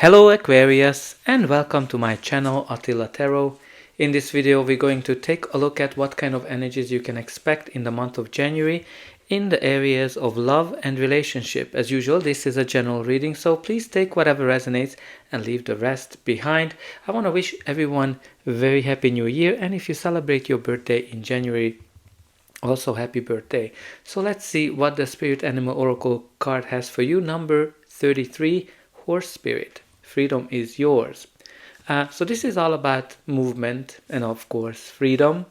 Hello Aquarius and welcome to my channel Attila Tarot. In this video we're going to take a look at what kind of energies you can expect in the month of January in the areas of love and relationship. As usual, this is a general reading, so please take whatever resonates and leave the rest behind. I want to wish everyone a very happy new year, and if you celebrate your birthday in January, also happy birthday. So let's see what the Spirit Animal Oracle card has for you. Number 33, Horse Spirit. Freedom is yours. So this is all about movement and of course freedom.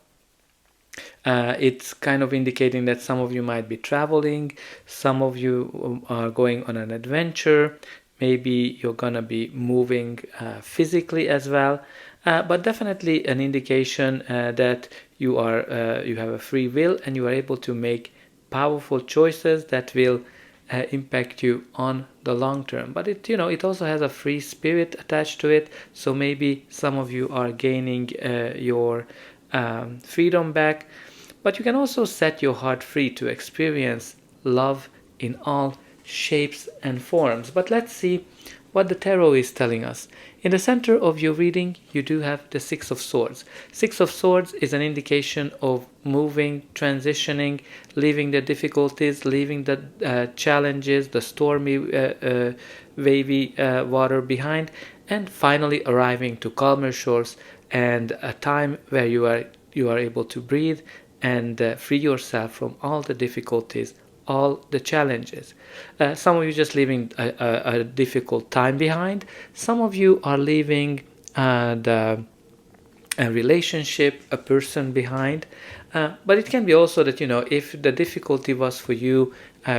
It's kind of indicating that some of you might be traveling, some of you are going on an adventure, maybe you're gonna be moving physically as well, but definitely an indication that you have a free will and you are able to make powerful choices that will impact you on the long term. But it also has a free spirit attached to it, so maybe some of you are gaining your freedom back, but you can also set your heart free to experience love in all shapes and forms. But let's see what the tarot is telling us. In the center of your reading, you do have the Six of Swords. Six of Swords is an indication of moving, transitioning, leaving the difficulties, leaving the challenges, the stormy, wavy water behind, and finally arriving to calmer shores and a time where you are able to breathe and free yourself from all the difficulties, all the challenges. Some of you just leaving a difficult time behind. Some of you are leaving a relationship, a person behind. But it can be also that, if the difficulty was for you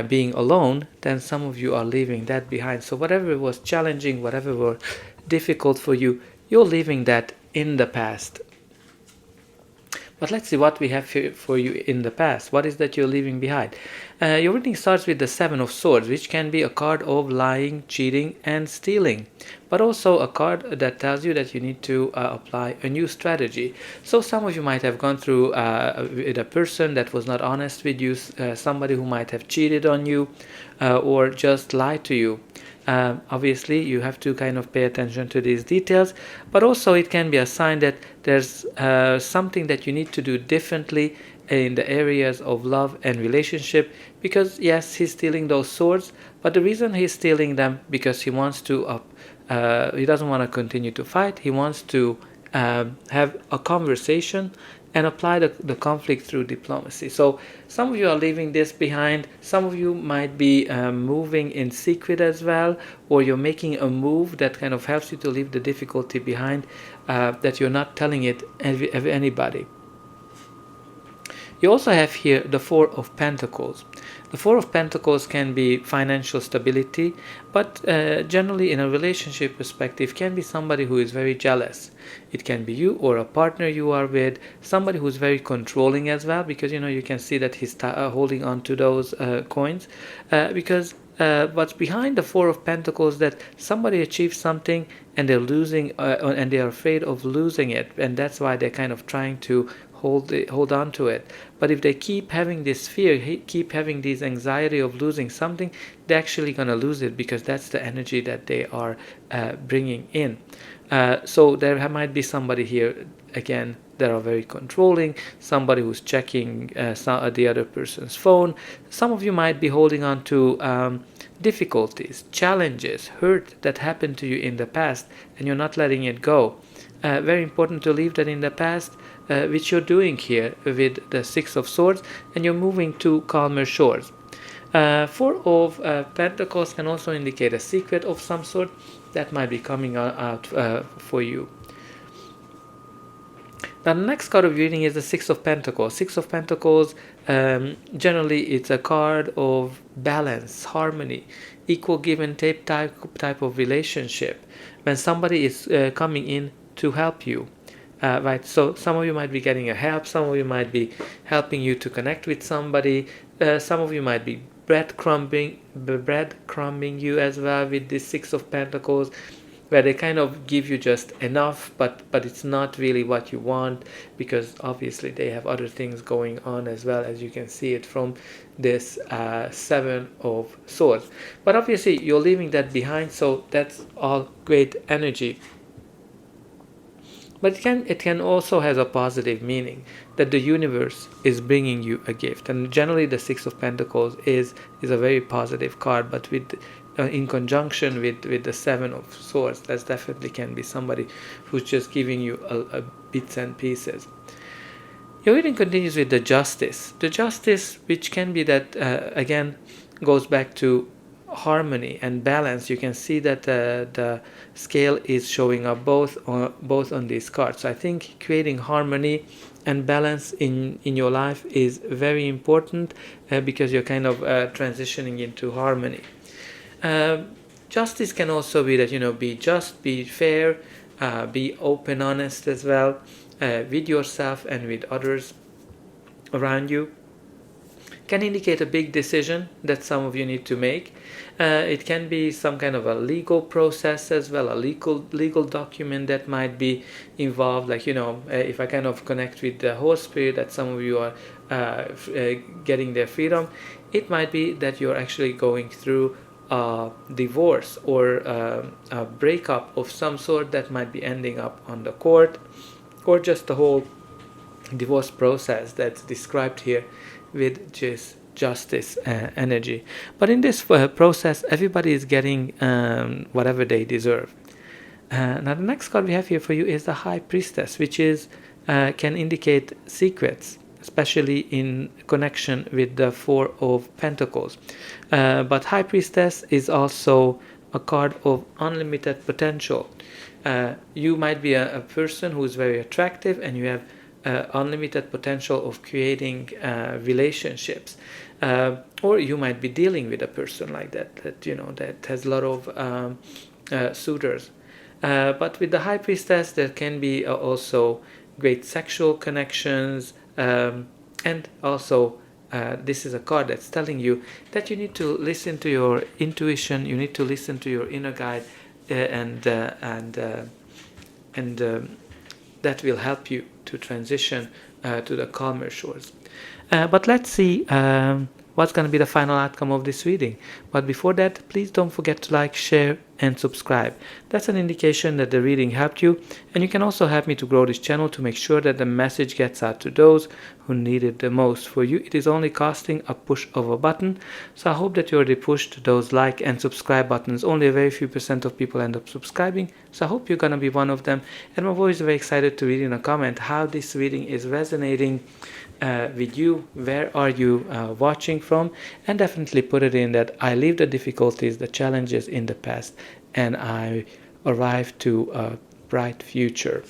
being alone, then some of you are leaving that behind. So whatever was challenging, whatever was difficult for you, you're leaving that in the past. But let's see what we have for you in the past. What is that you're leaving behind? Your reading starts with the Seven of Swords, which can be a card of lying, cheating, and stealing, but also a card that tells you that you need to apply a new strategy. So some of you might have gone through with a person that was not honest with you, somebody who might have cheated on you or just lied to you. Obviously, you have to kind of pay attention to these details, but also it can be a sign that there's something that you need to do differently in the areas of love and relationship, because yes, he's stealing those swords, but the reason he's stealing them because he wants to he doesn't want to continue to fight. He wants to have a conversation and apply the conflict through diplomacy. So some of you are leaving this behind. Some of you might be moving in secret as well, or you're making a move that kind of helps you to leave the difficulty behind, that you're not telling it anybody. You also have here the Four of Pentacles. The Four of Pentacles can be financial stability, but generally in a relationship perspective can be somebody who is very jealous. It can be you or a partner you are with, somebody who's very controlling as well, because you can see that he's holding on to those coins, because what's behind the Four of Pentacles, that somebody achieves something and they're losing, and they are afraid of losing it, and that's why they're kind of trying to hold on to it. But if they keep having this fear, keep having this anxiety of losing something, they're actually going to lose it, because that's the energy that they are bringing in. So there might be somebody here again that are very controlling, somebody who's checking the other person's phone. Some of you might be holding on to difficulties, challenges, hurt that happened to you in the past, and you're not letting it go. Very important to leave that in the past, which you're doing here with the Six of Swords, and you're moving to calmer shores. Four of Pentacles can also indicate a secret of some sort that might be coming out for you. Now the next card of reading is the Six of Pentacles. Six of Pentacles, generally it's a card of balance, harmony, equal give and take type of relationship. When somebody is coming in to help you. Right, so some of you might be getting a help, some of you might be helping you to connect with somebody, some of you might be breadcrumbing you as well with this Six of Pentacles. where they kind of give you just enough, but it's not really what you want, because obviously they have other things going on as well, as you can see it from this Seven of Swords. But obviously you're leaving that behind, so that's all great energy. But it can also has a positive meaning, that the universe is bringing you a gift. And generally the Six of Pentacles is a very positive card, but with in conjunction with the Seven of Swords, that definitely can be somebody who's just giving you a bits and pieces. Your reading continues with the Justice. The Justice, which can be that, again, goes back to harmony and balance. You can see that the scale is showing up both on these cards. So I think creating harmony and balance in your life is very important, because you're kind of transitioning into harmony. Justice can also be that, be just, be fair, be open, honest as well, with yourself and with others around you. Can indicate a big decision that some of you need to make. It can be some kind of a legal process as well, a legal document that might be involved. Like, if I kind of connect with the Horse Spirit, that some of you are getting their freedom, it might be that you're actually going through a divorce or a breakup of some sort that might be ending up on the court, or just the whole divorce process that's described here with just Justice energy. But in this process, everybody is getting whatever they deserve. Now the next card we have here for you is the High Priestess, which is can indicate secrets, especially in connection with the Four of Pentacles. But High Priestess is also a card of unlimited potential. You might be a person who is very attractive, and you have unlimited potential of creating relationships, or you might be dealing with a person like that has a lot of suitors. But with the High Priestess, there can be also great sexual connections, and also this is a card that's telling you that you need to listen to your intuition, you need to listen to your inner guide, and that will help you to transition to the calmer shores. But let's see what's going to be the final outcome of this reading. But before that, please don't forget to like, share, and subscribe. That's an indication that the reading helped you, and you can also help me to grow this channel to make sure that the message gets out to those who need it the most. For you, it is only costing a push of a button, so I hope that you already pushed those like and subscribe buttons. Only a very few % of people end up subscribing, so I hope you're gonna be one of them. And I'm always very excited to read in a comment how this reading is resonating with you. Where are you watching from? And definitely put it in that I leave the difficulties, the challenges in the past, and I arrive to a bright future.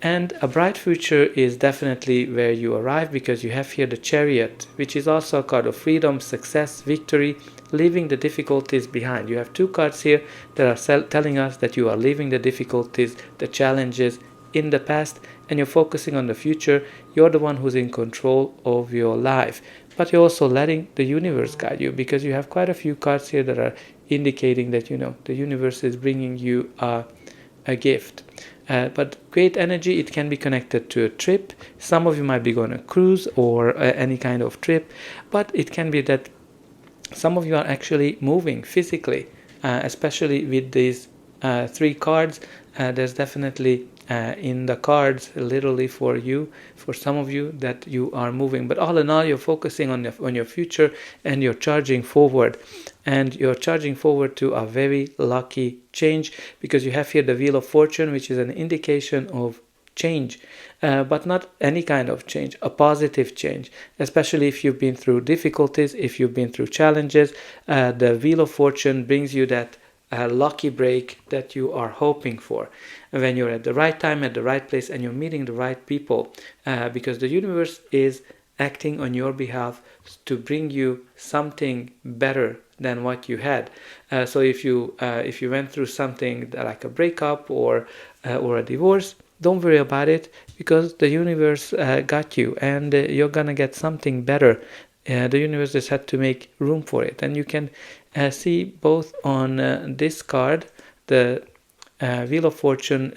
And a bright future is definitely where you arrive, because you have here the Chariot, which is also a card of freedom, success, victory, leaving the difficulties behind. You have two cards here that are telling us that you are leaving the difficulties, the challenges in the past, and you're focusing on the future. You're the one who's in control of your life, but you're also letting the universe guide you, because you have quite a few cards here that are indicating that the universe is bringing you a gift. But great energy, it can be connected to a trip. Some of you might be going on a cruise or any kind of trip, but it can be that some of you are actually moving physically, especially with these three cards. There's definitely in the cards literally for some of you, that you are moving. But all in all, you're focusing on your future, and you're charging forward. And you're charging forward to a very lucky change, because you have here the Wheel of Fortune, which is an indication of change, but not any kind of change, a positive change. Especially if you've been through difficulties, if you've been through challenges, the Wheel of Fortune brings you that lucky break that you are hoping for, when you're at the right time, at the right place, and you're meeting the right people, because the universe is acting on your behalf to bring you something better than what you had. So if you went through something like a breakup or a divorce, don't worry about it, because the universe got you, and you're gonna get something better. The universe just had to make room for it. And you can see both on this card the Wheel of Fortune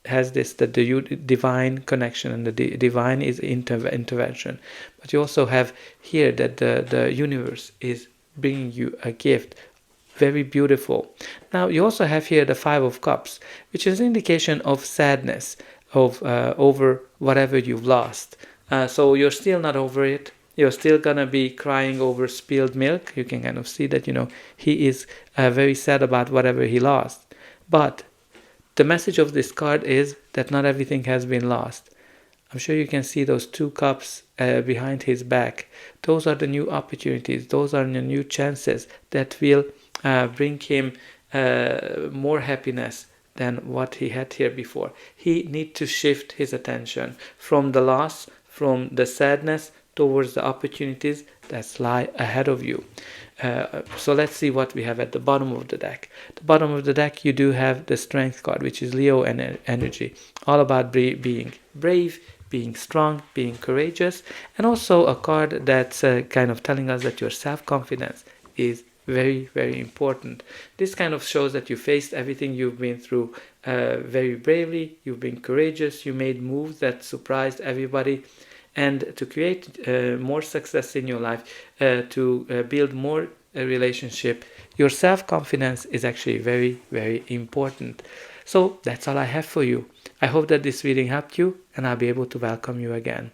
has this, that the divine connection and the divine is intervention. But you also have here that the universe is bringing you a gift. Very beautiful. Now you also have here the Five of Cups, which is an indication of sadness of over whatever you've lost. So you're still not over it. You're still gonna be crying over spilled milk. You can kind of see that, he is very sad about whatever he lost. But the message of this card is that not everything has been lost. I'm sure you can see those two cups behind his back. Those are the new opportunities. Those are the new chances that will bring him more happiness than what he had here before. He needs to shift his attention from the loss, from the sadness, towards the opportunities that lie ahead of you. So let's see what we have at the bottom of the deck. The bottom of the deck, you do have the Strength card, which is Leo energy, all about being brave, being strong, being courageous, and also a card that's kind of telling us that your self-confidence is very, very important. This kind of shows that you faced everything you've been through very bravely. You've been courageous. You made moves that surprised everybody. And to create more success in your life, to build more relationship, your self-confidence is actually very, very important. So that's all I have for you. I hope that this reading helped you, and I'll be able to welcome you again.